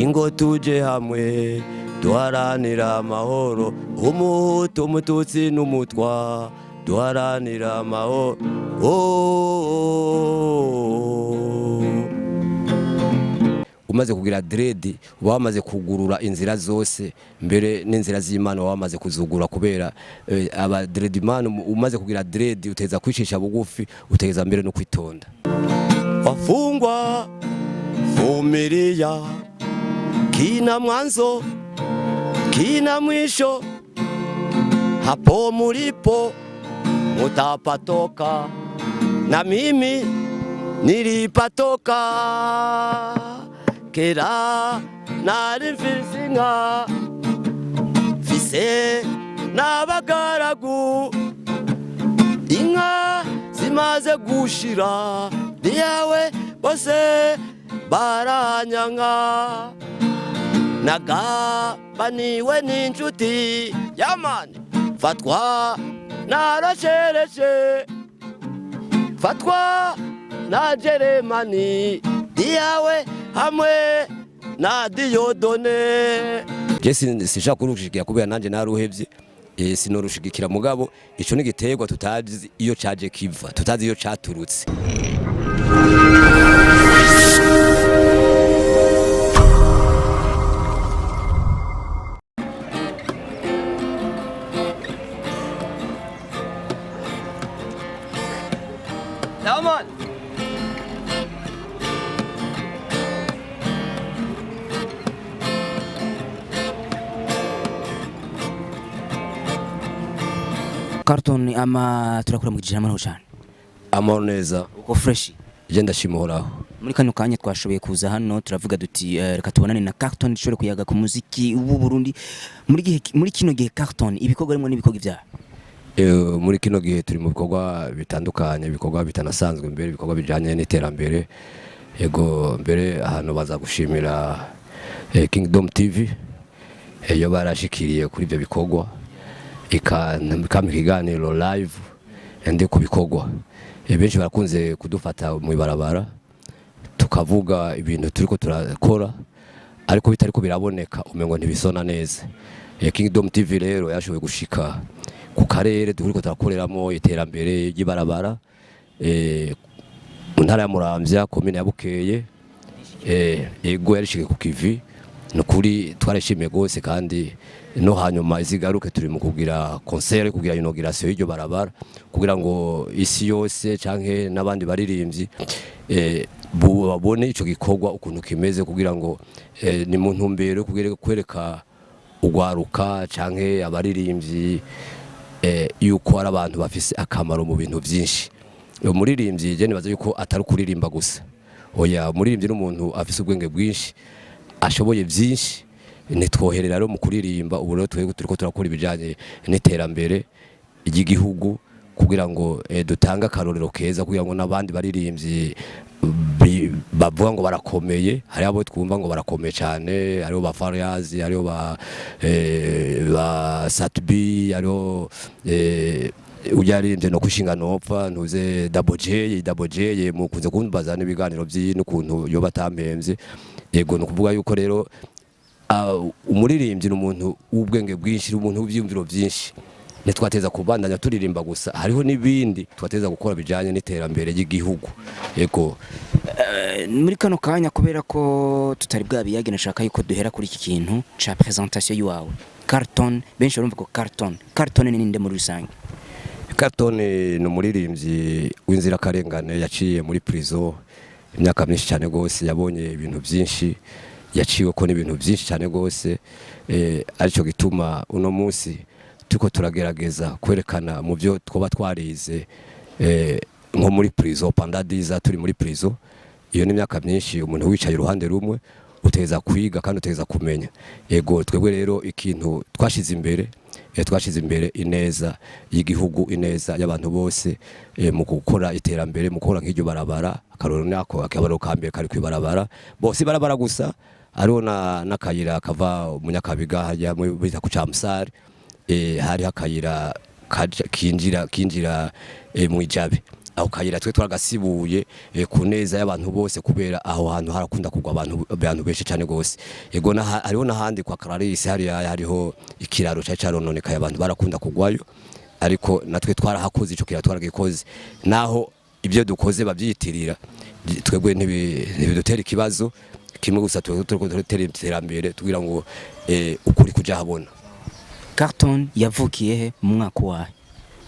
ingo tuje hamwe duharanira amahoro umuhutu umututsi n'umutwa duharanira amahoro umaze kugira dread uba wamaze kugurura inzira zose mbere n'inzira z'Imana wamaze kuzugura kubera aba dread man umaze kugira dread uteza kwishisha bugufi uteza mbere no kwitonda wafungwa vumilia kina mwanzo kina mwisho hapo mulipo mutapatoka na mimi nilipatoka kera nari mfise inka mfise n'abagaragu inka zimaze gushira diyawe bose baranyanka nagabaniwe n'inshuti yamani fatwa narashereshe fatwa na Jeremani diyawe hamwe na Diyodone Jesse sishaka kurushigira kubera nanje naruhevye sinorushigikira mugabo ico ni giterwa tutazi iyo caje kiva tutazi iyo caturutse Yaman Carton ama turakura mu gijana mano cyane amahoro neza uko fresh igenda shimuhoraho muri kano kanya twashoboye kuza hano turavuga duti reka tubonane na Carton ishobore kuyaga ku muziki w'u Burundi muri kino gihe Carton ibikorwa rimwe n'ibikoga ivya muri kino gihe turi mu bikorwa bitandukanye ibikorwa bitanasanzwe mbere ibikorwa bijanye n'iterambere yego mbere ahantu baza gushimira Kingdom TV yo barashikiriye kuri ibyo bikorwa ikamika ikiganiro live ende ku bikorwa benshi barakunze kudufata mu ibarabara tukavuga ibintu turiko turakora ariko bitariko biraboneka umengo ntibisona neza Kingdom TV rero yashoboye gushika ku karere turiko turakoreramo iterambere ry'ibarabara mu ntara ya Muramvya komine ya Bukeye yego yarishike ku kivi nukuri twarishimiye gose kandi no hanyuma izigaruke turi mu kugira concert kugira inauguration y'iryo barabara kugira ngo isi yose canke nabandi baririmbyi babone ico gikorwa ukuntu kimeze kugira ngo ni mu ntumbero kugira kwereka ugwaruka canke abaririmbyi yuko ari abantu bafise akamaro mu bintu byinshi umuririmbyi je nibaza yuko atari kuririmba gusa oya umuririmbyi n'umuntu afise ubwenge bwinshi ashoboye byinshi nitwoherera rero mu kuririmba ubu rero turiko turakora ibijanye n'iterambere ry'igihugu kugira ngo dutanga akarorero keza kugira ngo nabandi baririmbyi bavuga ngo barakomeye hari abo twumva ngo barakomeye cyane ariho ba Fariazi ariho ba Satbi ariho ujyarinde no kushinga nopfa ntuze Double J mukunze kumbaza n'ibiganiro by'inkuntu yo batampemvye yego no kuvuga yuko rero umuririmbyi n'umuntu w'ubwenge bwinshi umuntu w'ivyumviro byinshi netwateza kubandanya turirimba gusa hariho nibindi twateza gukora bijanye n'iterambere ry'igihugu yego muri kano kanya kubera ko tutari bwabiyage nashaka yuko duhera kuri iki kintu cha presentation yawe Carton benshi barumva ko Carton ni ninde muri rusange Carton ni umuririmbyi w'inzira karengane yaciye muri prison imyaka myinshi cyane gose yabonye ibintu byinshi yaciwe ko n'ibintu byinshi cyane gose arico gituma uno munsi tuko turagerageza kwerekana mu byo twoba twarize nko muri prison pandadiza turi muri prison iyo ni imyaka myinshi umuntu wicaye iruhande rumwe uteza kwiga kandi uteza kumenya yego twebwe rero ikintu twashize imbere ineza y'igihugu ineza y'abantu bose mu gukora iterambere mu gukora nk'iryo barabara akaroro nako akabaro kambere kari kwibarabara bose barabara gusa ariho nakayira kava umunyakabiga hajya mu bita ku Camusare hari hakayira kinjira mu Ijabe aho kayira twe twaragasibuye ku neza y'abantu bose kubera aho hantu harakunda kugwa abantu benshi cyane gose ego hariho n'ahandi kwa Clarisse hariho ikiraro cyarononekaye abantu barakunda kugwayo ariko natwe twarahakoze ico kiraro twaragikoze naho ibyo dukoze babyitirira twebwe ntibidutera ikibazo kimwe gusa turutera iterambere tugira ngo ukuri kuja habona. Carton yavukiye he mu mwaka wahe?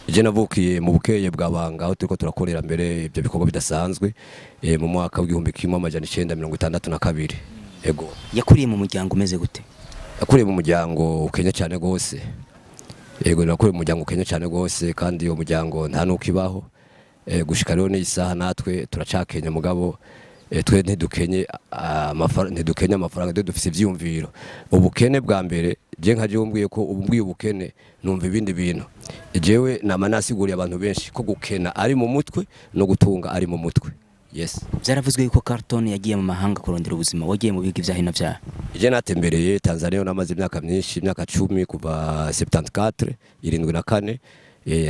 Je navukiye mu bukeye bwa Banga aho turiko turakorera mbere ibyo bikorwa bidasanzwe mu mwaka w'1962 ego. Yakuriye mu muryango umeze gute? Yakuriye mu muryango ukenya cyane gose ego, nakuriye mu muryango ukenya cyane gose kandi uwo muryango nta nukibaho gushika rero n'isaha natwe turacakenya mugabo twe ntidukenye amafaranga dufise ivyumviro. Ubukene bwa mbere je nkaje umbwiye ko umbwiye ubukene numva ibindi bintu jewe nama nasiguriye abantu benshi ko gukena ari mu mutwe no gutunga ari mu mutwe. Yes, byaravuzwe yuko Carton yagiye mu mahanga kurondera ubuzima, wagiye mu biga ivyahino vyaha. Je natembereye Tanzania namaze imyaka myinshi, imyaka 10 kuva 74 74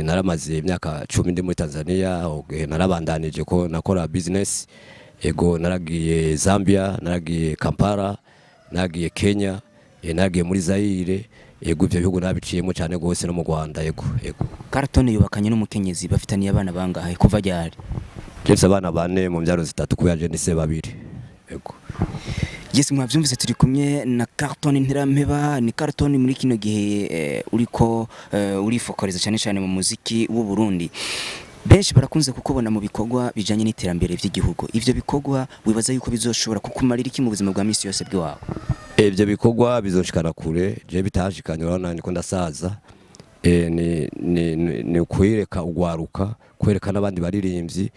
naramaze imyaka 10 ndi muri Tanzania. Narabandanije ko nakora business ego, naragiye Zambia, naragiye Kampala, naragiye Kenya, naragiye muri Zaire ego, ibyo bihugu nabiciyemo cyane gose no mu Rwanda ego. Carton yubakanye n'umukenyezi, bafitaniye abana bangahe kuva ryari? Jefse abana bane mu mbyaro zitatu kubera je nise babiri ego. Yes, mwavyumvise turi kumwe na Carton Ntirampeba. Ni Carton muri kino gihe uriko urifokoreza cyane mu muziki w'u Burundi. Benshi barakunze kukubona mu bikorwa bijanye n'iterambere by'igihugu. Ivyo bikorwa wibaza yuko bizoshobora kukumarira iki mu buzima bwa misi yose bwawe? Ivyo bikorwa bizoshikana kure, je bitashikanye urabona niko ndasaza. Ni kwireka ugwaruka, kwereka n'abandi baririmbyi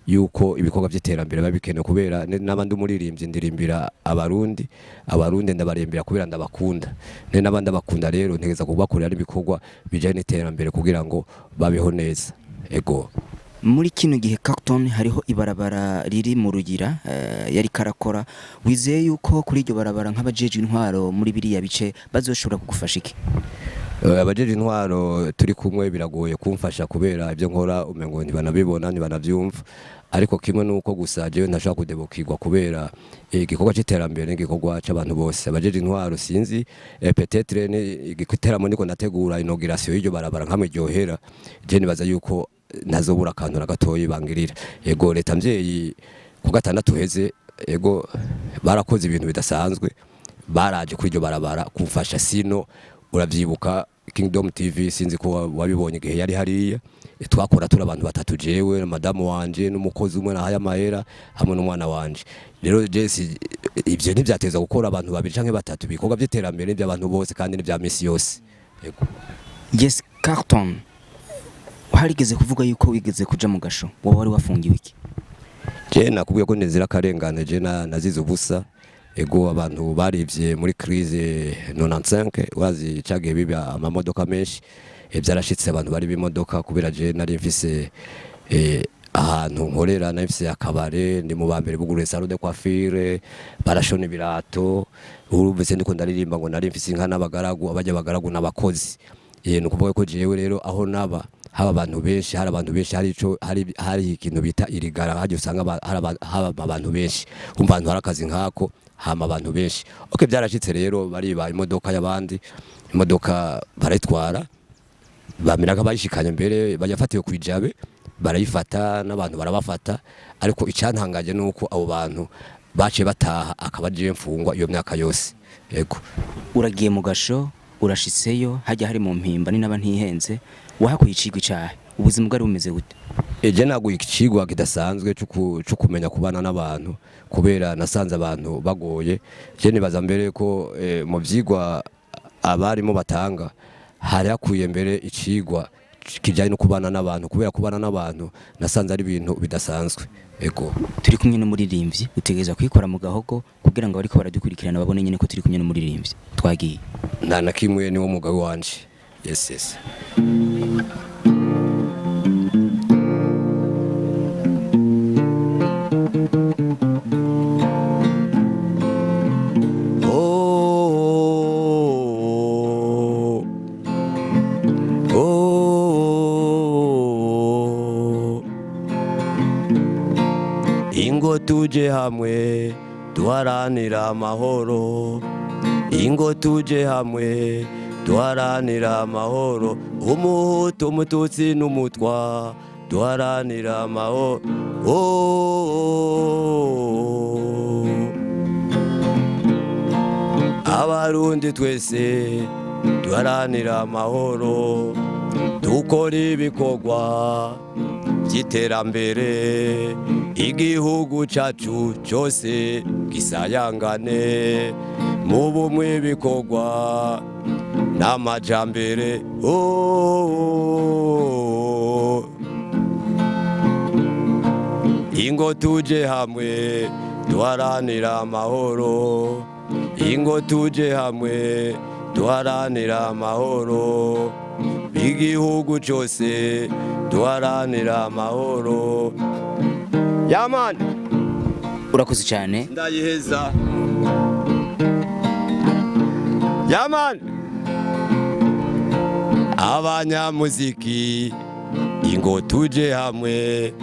yuko ibikorwa by'iterambere babikenewe kubera n'abandi umuririmbyi ndirimbira abarundi ndabarembera kubera ndabakunda n'abandi bakunda rero ntegeza kubakorera ibikorwa bijanye n'iterambere kugira ngo babeho neza ego. Muri kino gihe Carton hariho ibarabara riri mu Rugira yari karakora, wizeye yuko kuri iryo barabara nk'abajeje intwaro muri biriya bice bazoshobora kugufasha iki? Abajeje intwaro turi kumwe biragoye kumfasha kubera ibyo nkora umengo ntibanabibona ntibanavyumva, ariko kimwe nuko gusa jewe ntashaka kudebokirwa kubera igikorwa cy'iterambere n'igikorwa cy'abantu bose. Abajeje intwaro sinzi peut-être ni igiteramo niko ndategura inauguration y'iryo barabara nkamuryohera, je nibaza yuko ntazobura akantu na gatoyi bangirira ego. Leta mvyeyi ku gatandatu heze ego barakoze ibintu bidasanzwe, baraje kuri iryo barabara kumfasha. Sino uravyibuka Kingdom TV sinzi ko wabibonye igihe yari hariya twakora turi abantu batatu, jewe madamu wanje n'umukozi umwe na haya mahera hamwe n'umwana wanje. Rero Jesse ivyo ntivyateza gukora abantu babiri canke batatu, bikorwa by'iterambere by'abantu bose kandi n'ibya misi yose ego. Yes, Carton harigeze kuvuga yuko wigeze kuja mu gasho, wowe wari wafungiwe iki? Je nakubwiye ko nezira karengane, je nazize ubusa ego. Abantu barivye muri crise 95 wazi cagiye biba amamodoka menshi, byarashitse abantu bari bimodoka kubera je nari mfise ahantu nkorera, nari mfise akabare ndi mu bambere bugure salon de coiffure, barashona ibirato, urumvise ndiko ndaririmba ngo nari mfise inka n'abagaragu, abajya abagaragu n'abakozi. Nukuvuga ko jewe rero aho naba haba abantu benshi, hari ikintu bita irigara, haje usanga haba abantu benshi, umva abantu harakazi nkako hama abantu benshi. Okay, byarashitse rero bariba imodoka y'abandi, imodoka barayitwara bamiraga bayishikanye mbere bajafatiwe kwijabe, barayifata n'abantu barabafata, ariko icyantangaje nuko abo bantu baciye bataha akaba je mfungwa iyo myaka yose yego. Uragiye mu gasho, urashitseyo hajya hari mu mpimba ni naba ntihenze, wahakuye icigwa cyahe, ubuzima bwari bumeze gute? Je naguye ikicigwa kidasanzwe cyo kumenya kubana n'abantu kubera nasanze abantu bagoye. Je nibaza mbere ko mu vyigwa abarimo batanga hari hakuye mbere icigwa kijanye no kubana n'abantu, kubera kubana n'abantu nasanze ari ibintu bidasanzwe ego. Turi kumwe n'umuririmbyi, utegeza kwikora mu gahogo kugira ngo bariko baradukurikirana babone nyene ko turi kumwe n'umuririmbyi. Twagiye nta na kimwe niwo mugabo wanje. Yes. tuje hamwe duharanira amahoro, ingo tuje hamwe duharanira amahoro, umuhutu umututsi n'umutwa duharanira amahoro. Abarundi twese duharanira amahoro, dukora ibikorwa by'iterambere, igihugu cacu cyose gisayangane mu bumwe ibikorwa n'amajambere. Ingo tuje hamwe duharanira amahoro, ingo tuje hamwe duharanira amahoro, igihugu cyose duharanira amahoro. Yamani urakoze cyane ndayiheza. Yamani abanyamuziki ingo tuje hamwe,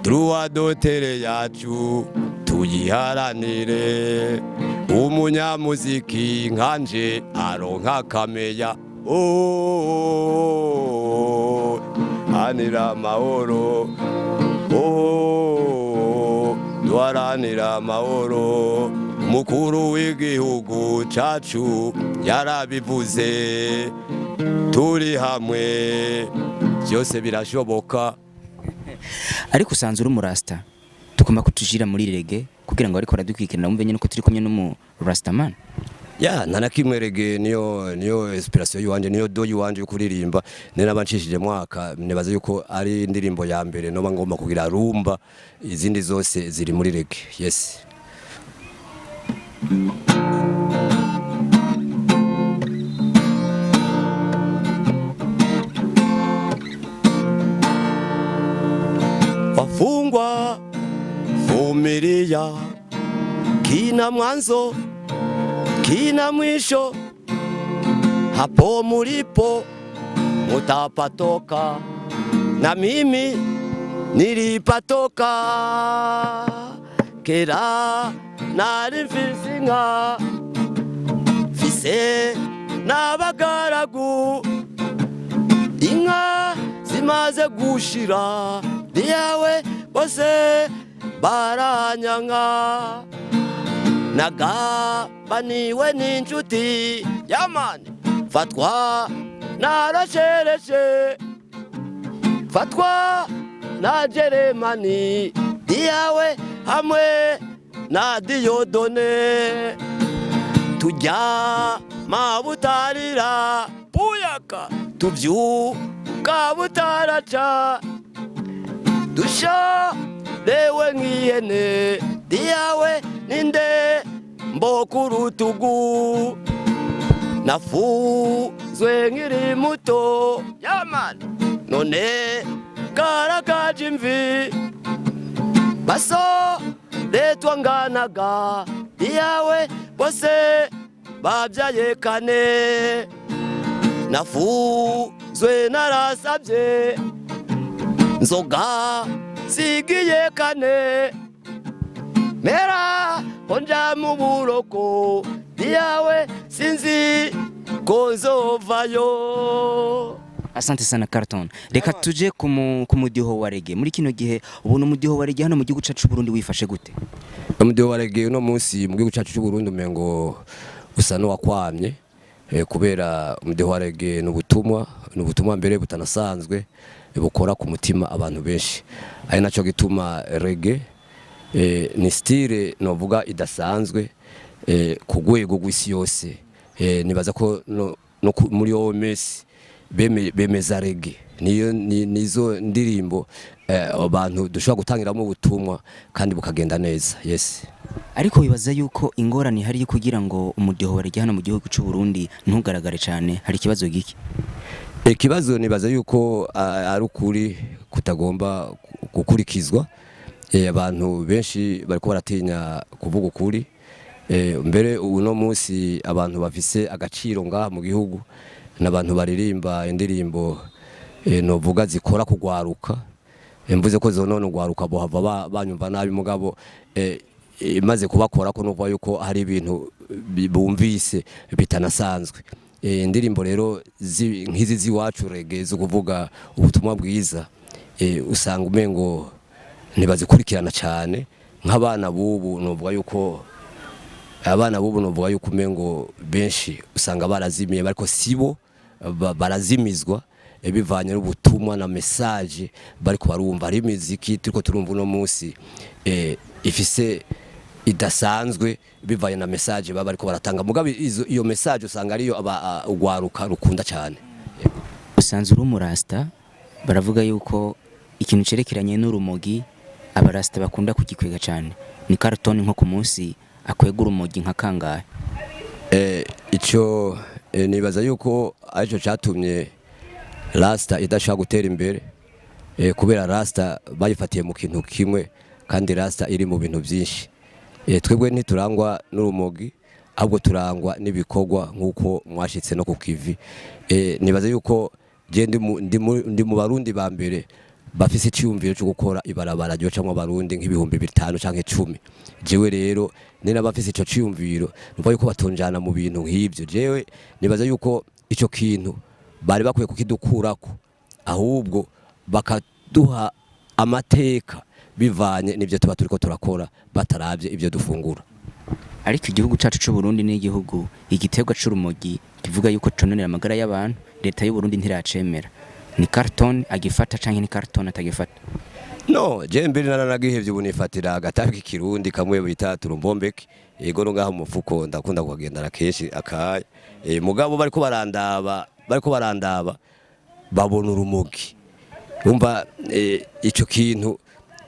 druwa dotere yacu tuyiharanire, umunyamuziki nkanje aronka kameya. Hanira amahoro, duharanira amahoro, umukuru w'igihugu cacu yarabivuze, turi hamwe byose birashoboka. ariko usanze uri umurasta tugomba kutujira muri rege kugira ngo ariko radukikirana umve nyine ko turi kumwe n'umu rastaman. Ya nana kimwe rege niyo inspiration yiwanje, niyo do yiwanje yo kuririmba, narabanshishije mwaka nibaza yuko ari indirimbo ya mbere no ngomba kugira rumba, izindi zose ziri muri rege. Yes. Wafungwa vumilia, kina mwanzo kina mwisho, hapo mulipo mutapatoka, na mimi nilipatoka. Kera nari mfise inka, mfise n'abagaragu, inka zimaze gushira diyawe bose baranyanka, nagabaniwe n'inshuti. Yamani fatwa narashereshe, fatwa na Jeremani diyawe hamwe na Diyodone, tujya mabutarira puyaka tuvyuka butaraca, dusha lewe nk'ihene diyawe ninde mbokurutugu, nafuzwe nkiri muto. Yamani none karakaje imvi, baso letwa nganaga diyawe bose babyaye kane, nafuzwe narasabye nzoga sigiye kane, mera honja muburoko diyawe sinzi ko nzovayo. Asante sana Carton. Reka tuje ku mudiho wa reggae. Muri kino gihe ubona umudiho wa reggae hano mu gihugu cyacu Burundi wifashe gute? Umudiho wa reggae no munsi mu gihugu cyacu Burundi umengo usa no wakwamye, kubera umudiho wa reggae n'ubutumwa mbere butanasanzwe bukora ku mutima abantu benshi, ari naco gituma reggae ni style novuga idasanzwe ku rwego rw'isi yose. Nibaza ko no muri OMS bemeza reggae nizo ndirimbo abantu dushobora gutangiramo ubutumwa kandi bukagenda neza. Yes. Ariko wibaza yuko ingorane hari kugira ngo umudiho wa reggae hano mu gihugu cy'u Burundi ntugaragare cyane, hari kibazo giki? Ikibazo nibaza yuko ari ukuri kutagomba gukurikizwa. Abantu benshi bariko baratinya kuvuga ukuri. Mbere uno munsi abantu bafise agaciro ngaha mu gihugu n'abantu baririmba indirimbo novuga zikora kugwaruka, mvuze ko zonone ugwaruka bohava banyumva nabi mugabo imaze kubakora ko nuvuga yuko hari ibintu bumvise bitanasanzwe. Indirimbo rero nk'izi ziwacu rege zo kuvuga ubutumwa bwiza usanga umengo ntibazikurikirana cyane nk'abana bubu nuvuga yuko umengo benshi usanga barazimiye bariko sibo barazimizwa bivanye n'ubutumwa na message bariko barumva. Hari imiziki turiko turumva uno munsi ifise idasanzwe bivanye na message baba bariko baratanga mugabe iyo message usanga ariyo ugwaruka rukunda cyane. Usanzwe uri Rasta baravuga yuko ikintu cerekeranye n'urumogi abarasta bakunda kugikwega cyane. Ni Carton nko ku munsi akwega urumogi nka kangahe? Ico nibaza yuko arico catumye Rasta idashaka gutera imbere kubera Rasta bayifatiye mu kintu kimwe kandi Rasta iri mu bintu byinshi. Twebwe ntiturangwa n'urumogi ahubwo turangwa n'ibikorwa nkuko mwashitse no ku kivi. Nibaza yuko je ndi mu barundi ba mbere bafise icyumviro cyo gukora ibarabara ryo camwe abarundi nk'ibihumbi 5 canke 10. Jewe rero nina bafise ico cyumviro numva yuko batonjana mu bintu nk'ivyo. Jewe nibaza yuko ico kintu bari bakwiye kukidukurako ahubwo bakaduha amateka bivanye n'ivyo tuba turiko turakora bataravye ivyo dufungura. Ariko igihugu cacu c'u Burundi ni igihugu igiterwa c'urumogi kivuga yuko tononera amagara y'abantu, leta y'u Burundi ntiracemera. Ni Carton agifata canke ni Carton atagifata? No, je mbere naranagihevye ubunifatira agatabi kirundi kamwe bita turumbombeki. Yego no ngaho mu mufuko ndakunda kugendana keshi akaye. Mugabo bariko barandaba babona urumogi. Umva ico kintu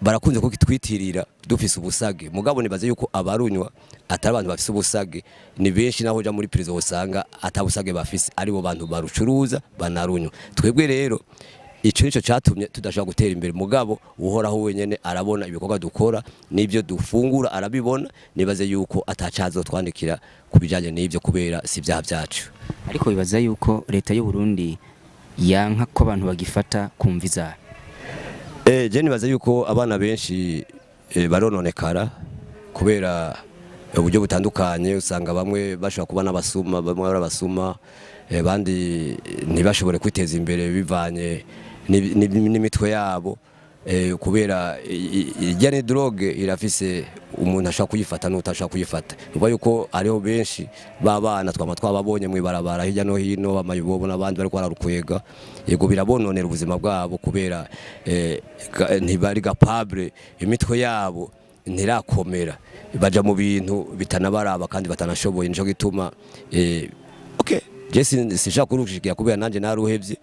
barakunze ko kitwitirira dufise ubusage. Mugabo nibaze yuko abarunywa atari abantu bafise ubusage ni benshi naho ja muri prison usanga atabusage bafise aribo bantu barucuruza banarunywa. Twebwe rero ico nico catumye tudashaka gutera imbere mugabo uhoraho wenyene arabona ibikorwa dukora nivyo dufungura arabibona. Nibaze yuko atacazo twandikira kubijanye n'ivyo kubera si vyaha vyacu. Ariko bibaza yuko leta y'u Burundi yanka ko abantu bagifata kumviza. Je nibaza yuko abana benshi barononekara kubera uburyo butandukanye. Usanga bamwe bashobora kuba n'abasuma, bamwe barabasuma, bandi ntibashobore kwiteza imbere bivanye n'imitwe yabo kubera irya ni drogue irafise umuntu ashaka kuyifata n'utashaka kuyifata. Nuba yuko ariho benshi babana twababonye mwibarabara hirya no hino amayibobo n'abandi bari kwararukwega. Yego birabononera ubuzima bwabo kubera ntibari capable, imitwe yabo ntirakomera, baja mu bintu bitanabaraba kandi batanashoboye. Nico gituma okay je sinshaka kurushikira kubera nanje naruhevye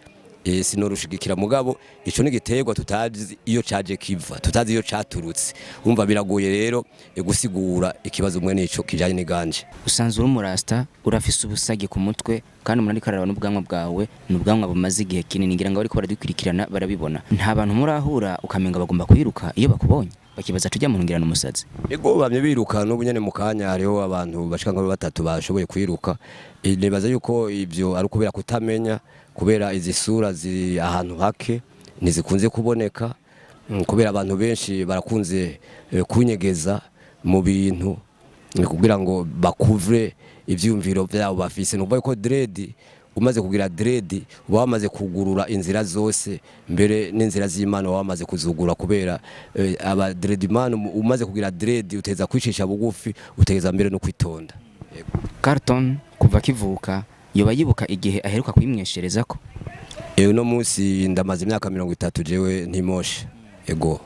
sinorushigikira mugabo ico nigiterwa tutazi iyo caje kiva, tutazi iyo caturutse. Umva biragoye rero gusigura ikibazo mwe nico kijanye n'iganje. Usanzwe uri Rasta urafise ubusage ku mutwe kandi umuntu ariko araraba n'ubwanwa bwawe n'ubwanwa bumaze igihe kinini ngira ngo ariko baradukurikirana barabibona. Nta bantu murahura ukamenga bagomba kwiruka iyo bakubonye bakibaza tujya mu ngirana umusazi. Ego bamye biruka n'ubunyene mu kanya hariho abantu bashika nka 3 bashoboye kwiruka. Nibaza yuko ivyo ari kubera kutamenya kubera izi sura ziri ahantu hake nizikunze kuboneka kubera abantu benshi barakunze kunyegeza mu bintu kugira ngo bakuvre ivyumviro byabo bafise. Nuko yuko dread umaze kugira dread wamaze kugurura inzira zose mbere n'inzira z'Imana wamaze kuzugura kubera aba dread man umaze kugira dread uteza kwicisha bugufi uteza mbere no kwitonda. Carton kuva kivuka yoba yibuka igihe aheruka kwimweshereza ko? No munsi ndamaze imyaka 30 jewe ntimoshe. Ego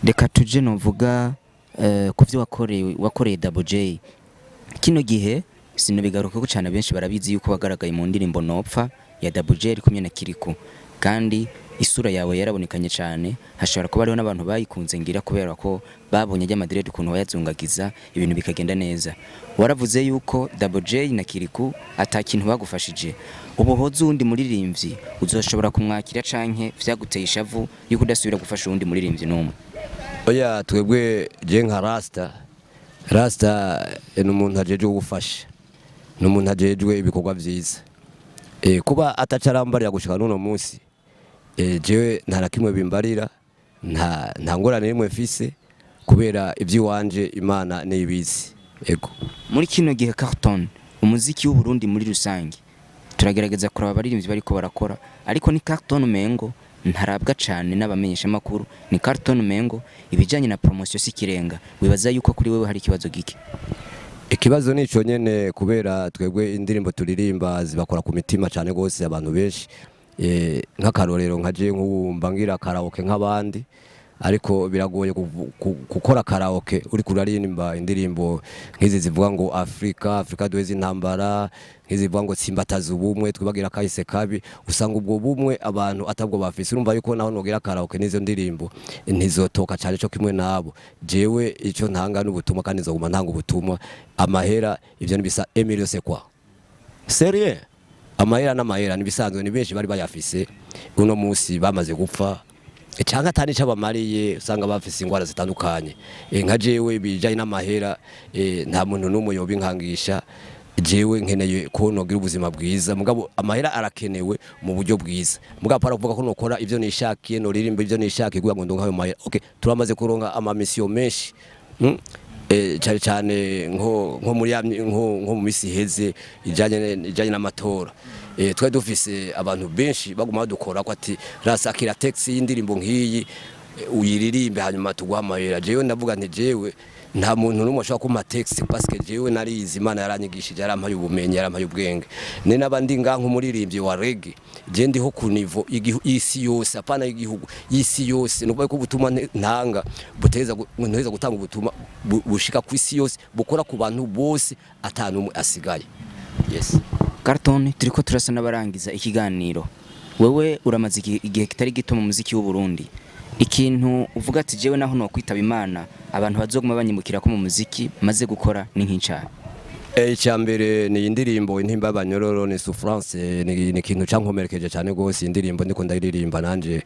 reka tuje novuga kuvyo wakoreye Double J kino gihe sinobigaruka ko cyane benshi barabizi yuko wagaragaye mu ndirimbo Nopfa ya Double J ari kumwe na Kirikou kandi isura yawe yarabonekanye cyane. Hashobora kuba ariho n'abantu bayikunze ngira kubera ko babonye y'amadrede kuntu wayazungagiza ibintu bikagenda neza. Waravuze yuko Double J na Kirikou atakintu bagufashije. Ubuhoze undi muririmbyi uzoshobora kumwakira canke vyaguteye ishavu yuko udasubira gufasha undi muririmbyi numwe? Oya twebwe je nka Rasta n'umuntu ajeje gufasha, n'umuntu ajejwe ibikorwa vyiza. Kuba atacarambarira gushika n'uno munsi jewe nta nakimwe bimbarira nta ngorane nimwe mfise kubera iby'iwanje Imana nibizi. Ego muri kino gihe Carton umuziki w'u Burundi muri rusange turagerageza kuraba abaririmbyi bariko barakora ariko ni Carton mengo ntarabwa cyane n'abamenyesha makuru ni Carton mengo ibijanye na promotion sikirenga wibaza yuko kuri wewe hari ikibazo gike. Ikibazo nico nyene kubera twebwe indirimbo turirimba zibakora ku mitima cyane gose abantu benshi nk'akarorero nkaje nk'ubumbangira karaoke nk'abandi ariko biragoye gukora karaoke uri kuraririmba indirimbo nk'izi zivuga ngo Afrika duheze intambara nk'izivuga ngo tsimbataza ubumwe twibagira kahise kabi usanga ubwo bumwe abantu atabwo bafise urumva yuko naho nogira karaoke nizo ndirimbo ntizotoka cyane cyo kimwe nabo jewe ico ntanga n'ubutumwa kandi nzoguma ntanga ubutumwa amahera ivyo nibisa Emilio Sekwa sérieux amahera n'amahera nibisanzwe ni benshi bari bayafise uno musi bamaze gupfa cyangwa atani cabamariye usanga bafise ingwara zitandukanye nka jewe bijanye n'amahera nta muntu n'umwe yobinkangisha jewe nkeneye ko nogira ubuzima bwiza mugabo amahera arakenewe mu buryo bwiza mugabo paravuga ko nokora ivyo nishakiye no ririmba ivyo nishakiye kugira ngo ndonka ayo mahera okay turamaze kuronka ama mission menshi cyane nko muri nko mu misi heze ijanye n'amatora twa dufise abantu benshi baguma badukora ko ati Rasta Carton y'indirimbo nk'iyi uyiririmbe hanyuma tuguha amahera jewe ndavuga nti jewe nta muntu n'umwe ashobora kuma text parce que jewe narizi Imana yaranyigishije yarampaye ubumenyi yarampaye ubwenge ne nabandi nganko muririmbye wa reggae je ndiho ku niveau isi yose apana y'igihugu isi yose nuko ubutumwa ntanga buteza gutanga ubutumwa bushika ku isi yose bukora ku bantu bose atanu asigaye. Yes Carton turiko turasa n'abarangiza ikiganiro wewe uramaze igihe kitari gito mu muziki w'u Burundi ikintu uvuga ati jewe naho no kwitaba Imana abantu bazoguma banyimukira ko mu muziki maze gukora ni nk'inca icyambere ni indirimbo intimba abanyororo ni souffrance ni kintu cankomerekeje cyane gose indirimbo ndiko ndaririmba nanje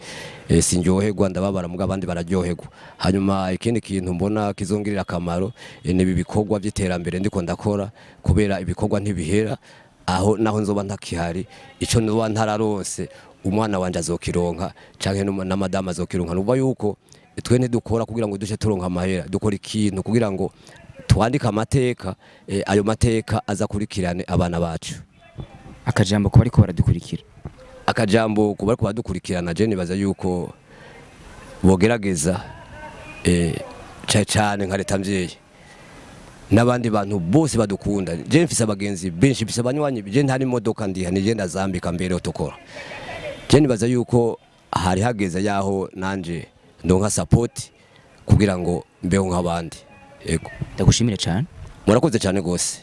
sinjoherwa ndababara muga abandi bararyoherwa hanyuma ikindi kintu mbona kizongirira akamaro ni bibikorwa by'iterambere ndiko ndakora kubera ibikorwa ntibihera aho naho nzoba ntakihari ico ndoba ntararonse umwana wanje azokironka canke na madama azokironka nuba yuko twe ntidukora kugira ngo dushe turonka amahera dukora ikintu kugira ngo twandika amateka ayo mateka azakurikirane abana bacu. Akajambo kuba ariko baradukurikira akajambo kuba ariko badukurikirana je nibaza yuko bogerageza cyane nka leta mvyeyi n'abandi bantu bose badukunda je mfise abagenzi benshi mfise abanywanyi je ntari imodoka ndiha nije ndazambika mbere otokora je nibaza yuko hari hageze yaho nanje ndonka support kugira ngo mbeho nk'abandi. Ego ndagushimire cyane murakoze cyane gose.